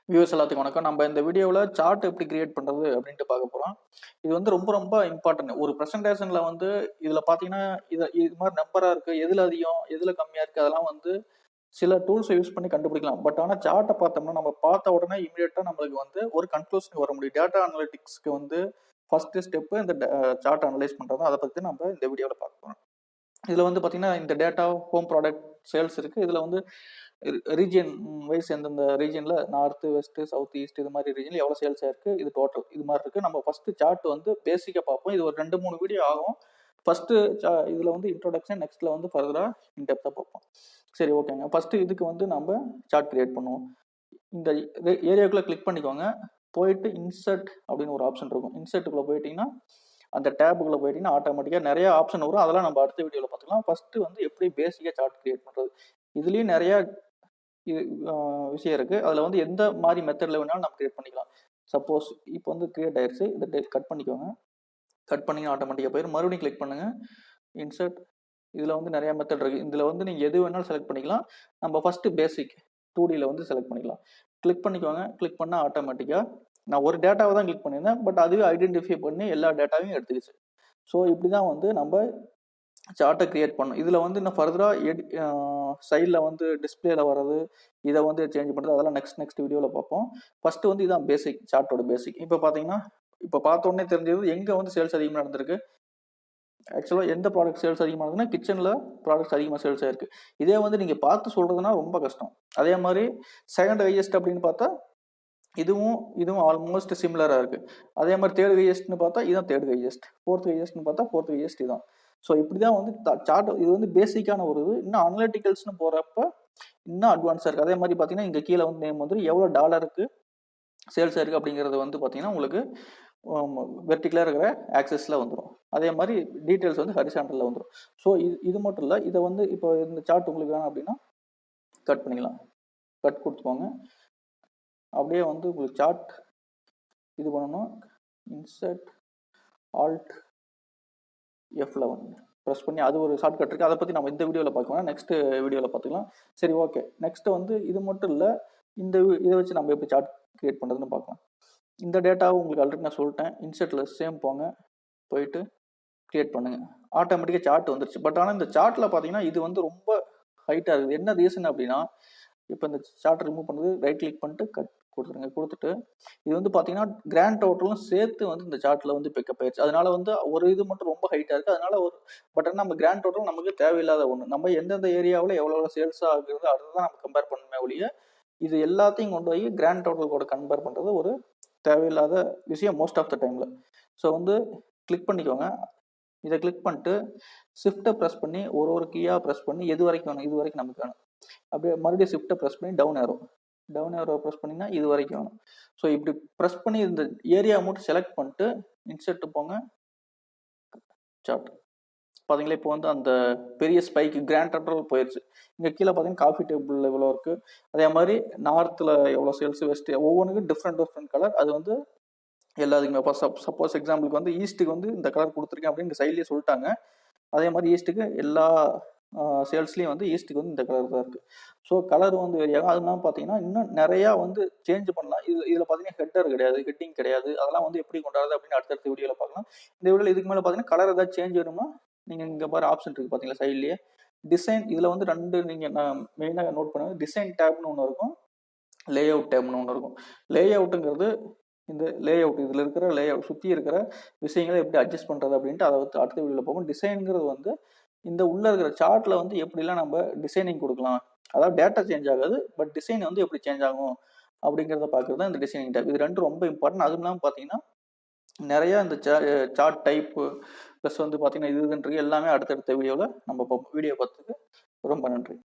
Viewers எல்லாத்துக்கும் வணக்கம். நம்ம இந்த வீடியோவில் சார்ட் எப்படி கிரியேட் பண்ணுறது அப்படின்ட்டு பார்க்க போகிறோம். இது வந்து ரொம்ப ரொம்ப இம்பார்ட்டன்ட். ஒரு ப்ரெசன்டேஷனில் வந்து இதில் பார்த்தீங்கன்னா இது மாதிரி நம்பராக இருக்குது, எதில் அதிகம் எதில் கம்மியாக இருக்குது, அதெல்லாம் வந்து சில டூல்ஸை யூஸ் பண்ணி கண்டுபிடிக்கலாம். பட் ஆனால் சார்ட்டை பார்த்தோம்னா நம்ம பார்த்த உடனே இமீடியட்டாக நம்மளுக்கு வந்து ஒரு கன்க்ளூஷனுக்கு வர முடியும். டேட்டா அனலிட்டிக்ஸ்க்கு வந்து ஃபர்ஸ்ட் ஸ்டெப்பு இந்த சார்ட் அனலைஸ் பண்ணுறது. அதை பற்றி நம்ம இந்த வீடியோவில் பார்க்க போகிறோம். இதில் வந்து பார்த்தீங்கன்னா இந்த டேட்டா ஹோம் ப்ராடக்ட் சேல்ஸ் இருக்குது. இதில் வந்து ரீஜியன் வைஸ் எந்தெந்த ரீஜனில் நார்த்து வெஸ்ட்டு சவுத் ஈஸ்ட் இது மாதிரி ரீஜனில் எவ்வளோ சேல்ஸ் ஆயிருக்கு, இது டோட்டல் இது மாதிரி இருக்குது. நம்ம ஃபஸ்ட்டு சார்ட் வந்து பேசிக்காக பார்ப்போம். இது ஒரு 2-3 வீடியோ ஆகும். ஃபஸ்ட்டு இதில் வந்து இன்ட்ரோடக்ஷன், நெக்ஸ்ட்டில் வந்து ஃபர்தராக இன்டெப்த்தாக பார்ப்போம். சரி, ஓகேங்க. ஃபஸ்ட்டு இதுக்கு வந்து நம்ம சார்ட் கிரியேட் பண்ணுவோம். இந்த ஏரியாவுக்குள்ளே கிளிக் பண்ணிக்கோங்க. போயிட்டு இன்சர்ட் அப்படின்னு ஒரு ஆப்ஷன் இருக்கும். இன்சர்ட்டுக்குள்ளே போயிட்டீங்கன்னா அந்த டேபுக்குள்ளே போயிட்டீங்கன்னா ஆட்டோமேட்டிக்காக நிறைய ஆப்ஷன் வரும். அதெல்லாம் நம்ம அடுத்த வீடியோவில் பார்த்துக்கலாம். ஃபஸ்ட்டு வந்து எப்படி பேசிக்காக சார்ட் கிரியேட் பண்ணுறது, இதுலேயும் நிறையா விஷயம் இருக்குது. அதில் வந்து எந்த மாதிரி மெத்தடில் வேணாலும் நம்ம கிரியேட் பண்ணிக்கலாம். சப்போஸ் இப்போ வந்து கிரியேட் ஆயிடுச்சு, இதை கட் பண்ணிக்கோங்க. கட் பண்ணிங்கன்னா ஆட்டோமேட்டிக்காக போயிடும். மறுபடியும் கிளிக் பண்ணுங்கள், இன்சர்ட். இதில் வந்து நிறையா மெத்தட் இருக்குது. இதில் வந்து நீங்கள் எது வேணாலும் செலக்ட் பண்ணிக்கலாம். நம்ம ஃபஸ்ட்டு பேசிக் 2Dயில் வந்து செலக்ட் பண்ணிக்கலாம். கிளிக் பண்ணிக்கோங்க. கிளிக் பண்ணால் ஆட்டோமேட்டிக்காக நான் ஒரு டேட்டாவை தான் கிளிக் பண்ணியிருந்தேன், பட் அதுவே ஐடென்டிஃபை பண்ணி எல்லா டேட்டாவையும் எடுத்துக்கிச்சு. ஸோ இப்படி தான் வந்து நம்ம சார்ட்டை கிரியேட் பண்ணும். இதில் வந்து இன்னும் ஃபர்தராக சைடில் வந்து டிஸ்பிளேல வர்றது, இதை வந்து சேஞ்ச் பண்ணுறது, அதெல்லாம் நெக்ஸ்ட் வீடியோவில் பார்ப்போம். ஃபஸ்ட்டு வந்து இதான் பேசிக், சார்ட்டோட பேசிக். இப்போ பார்த்தீங்கன்னா இப்போ பார்த்த உடனே தெரிஞ்சது எங்கே வந்து சேல்ஸ் அதிகமாக நடந்திருக்கு. ஆக்சுவலாக எந்த ப்ராடக்ட் சேல்ஸ் அதிகமாக நடக்குதுன்னா கிச்சனில் ப்ராடக்ட்ஸ் அதிகமாக சேல்ஸ் ஆயிருக்கு. இதே வந்து நீங்கள் பார்த்து சொல்கிறதுனா ரொம்ப கஷ்டம். அதே மாதிரி செகண்ட் ஹையஸ்ட் அப்படின்னு பார்த்தா இதுவும் ஆல்மோஸ்ட் சிமிலராக இருக்குது. அதே மாதிரி தேர்ட் ஹையஸ்ட்னு பார்த்தா இதுதான் தேர்ட் ஹையஸ்ட், ஃபோர்த் ஹையஸ்ட்னு பார்த்தா ஃபோர்த் ஹையஸ்ட் இதுதான். ஸோ இப்படி தான் வந்து சார்ட். இது வந்து பேசிக்கான ஒரு இது. இன்னும் அனலிட்டிக்கல்ஸ்னு போகிறப்ப இன்னும் அட்வான்ஸாக இருக்குது. அதே மாதிரி பார்த்தீங்கன்னா இங்கே கீழே வந்து நேம் வந்து எவ்வளோ டாலருக்கு சேல்ஸ் ஆயிருக்கு அப்படிங்கிறது வந்து பார்த்தீங்கன்னா உங்களுக்கு வெர்டிகலாக இருக்கிற ஆக்சஸில் வந்துடும். அதே மாதிரி டீட்டெயில்ஸ் வந்து ஹரிசாண்டலில் வந்துடும். ஸோ இது மட்டும் இல்லை, இதை வந்து இப்போ இந்த சார்ட் உங்களுக்கு வேணும் அப்படின்னா கட் பண்ணிக்கலாம். கட் கொடுத்துக்கோங்க. அப்படியே வந்து உங்களுக்கு சார்ட் இது பண்ணணும். இன்சர்ட் ஆல்ட் F11 ப்ரெஸ் பண்ணி அது ஒரு ஷார்ட்கட் இருக்குது. அதை பற்றி நம்ம இந்த வீடியோவில் பார்க்கலாம், நெக்ஸ்ட் வீடியோவில் பார்த்துக்கலாம். சரி, ஓகே. நெக்ஸ்ட்டு வந்து இது மட்டும் இல்லை, இதை வச்சு நம்ம எப்படி சார்ட் கிரியேட் பண்ணுறதுன்னு பார்க்கலாம். இந்த டேட்டாவை உங்களுக்கு ஆல்ரெடி நான் சொல்லிட்டேன். இன்சர்ட்டில் சேம் போங்க, போயிட்டு கிரியேட் பண்ணுங்கள். ஆட்டோமேட்டிக்காக சார்ட் வந்துருச்சு. பட் ஆனால் இந்த சார்ட்டில் பார்த்தீங்கன்னா இது வந்து ரொம்ப ஹைட்டாக இருக்குது. என்ன ரீசன் அப்படின்னா, இப்போ இந்த சார்ட் ரிமூவ் பண்ணுறது ரைட் கிளிக் பண்ணிட்டு கட் கொடுத்துருங்க. கொடுத்துட்டு இது வந்து பார்த்தீங்கன்னா கிராண்ட் டோட்டலும் சேர்த்து வந்து இந்த சார்ட்டில் வந்து பிக்கப் ஆயிடுச்சு. அதனால வந்து ஒரு இது மட்டும் ரொம்ப ஹைட்டாக இருக்குது. அதனால பட் ஆனால் நம்ம கிராண்ட் டோட்டல் நமக்கு தேவையில்லாத ஒன்று. நம்ம எந்தெந்த ஏரியாவில் எவ்வளோ சேல்ஸ் ஆகுறது அதுதான் நம்ம கம்பேர் பண்ணணுமே ஒழிய இது எல்லாத்தையும் கொண்டு போய் கிராண்ட் டோட்டல் கூட கம்பேர் பண்ணுறது ஒரு தேவையில்லாத விஷயம் மோஸ்ட் ஆஃப் த டைமில். ஸோ வந்து கிளிக் பண்ணிக்கோங்க. இதை கிளிக் பண்ணிட்டு ஷிஃப்ட்டை ப்ரெஸ் பண்ணி ஒரு கீயாக ப்ரெஸ் பண்ணி எது வரைக்கும் வேணும், இது வரைக்கும் நமக்கு வேணும். அப்படியே மறுபடியும் ஷிஃப்ட்டை ப்ரெஸ் பண்ணி டவுன் ஏரோ ப்ரெஸ் பண்ணிங்கன்னா இது வரைக்கும் வேணும். ஸோ இப்படி ப்ரெஸ் பண்ணி இந்த ஏரியா மட்டும் செலக்ட் பண்ணிட்டு இன்சர்ட் போங்க, சார்ட். பார்த்தீங்களா இப்போ வந்து அந்த பெரிய ஸ்பைக்கு கிராண்ட் டோட்டல் போயிடுச்சு. இங்கே கீழே பார்த்தீங்கன்னா காஃபி டேபிள் எவ்வளோ இருக்குது, அதே மாதிரி நார்த்தில் எவ்வளோ சேல்ஸ், வெஸ்ட் ஒவ்வொன்றுக்கும் டிஃப்ரெண்ட் கலர். அது வந்து எல்லாத்துக்குமே இப்போ சப்போஸ் எக்ஸாம்பிளுக்கு வந்து ஈஸ்ட்டுக்கு வந்து இந்த கலர் கொடுத்துருக்கேன் அப்படின்னு சைட்லேயே சொல்லிட்டாங்க. அதே மாதிரி ஈஸ்ட்டுக்கு எல்லா சேல்ஸ்லேயும் வந்து ஈஸ்ட்டுக்கு வந்து இந்த கலர் தான் இருக்குது. ஸோ கலர் வந்து அதெல்லாம் பார்த்தீங்கன்னா இன்னும் நிறையா வந்து சேஞ்ச் பண்ணலாம். இதில் பார்த்தீங்கன்னா ஹெட்டர் கிடையாது, ஹெட்டிங் கிடையாது. அதெல்லாம் வந்து எப்படி கொண்டாடுறது அப்படின்னு அடுத்தடுத்த வீடியோவில் பார்க்கலாம். இந்த வீடியோவில் இதுக்கு மேலே பார்த்தீங்கன்னா கலர் ஏதாவது சேஞ்ச் வேணுமா, நீங்கள் இங்கே பாரு ஆப்ஷன் இருக்குது பார்த்தீங்களா சைட்லேயே டிசைன். இதில் வந்து 2 நீங்கள் நான் மெயினாக நோட் பண்ணுவேன். டிசைன் டேப்னு ஒன்று இருக்கும், லே அவுட் டேப்னு ஒன்று இருக்கும். லே அவுட்டுங்கிறது இந்த லே அவுட், இதில் இருக்கிற லே அவுட் சுற்றி இருக்கிற விஷயங்களை எப்படி அட்ஜஸ்ட் பண்ணுறது அப்படின்ட்டு அதை வந்து அடுத்த வீடியோவில் போகும். டிசைனுங்கிறது வந்து இந்த உள்ளே இருக்கிற சார்ட்டில் வந்து எப்படிலாம் நம்ம டிசைனிங் கொடுக்கலாம், அதாவது டேட்டா சேஞ்ச் ஆகாது, பட் டிசைன் வந்து எப்படி சேஞ்ச் ஆகும் அப்படிங்கிறத பார்க்குறது தான் இந்த டிசைனிங் டேப். இது 2 ரொம்ப இம்பார்ட்டன்ட். அதுவும் இல்லாமல் பார்த்தீங்கன்னா நிறையா இந்த சார்ட் டைப்பு ப்ளஸ் வந்து பார்த்தீங்கன்னா இதுன்றது எல்லாமே அடுத்தடுத்த வீடியோவில் நம்ம வீடியோ பார்த்துக்கு ரொம்ப நன்றி.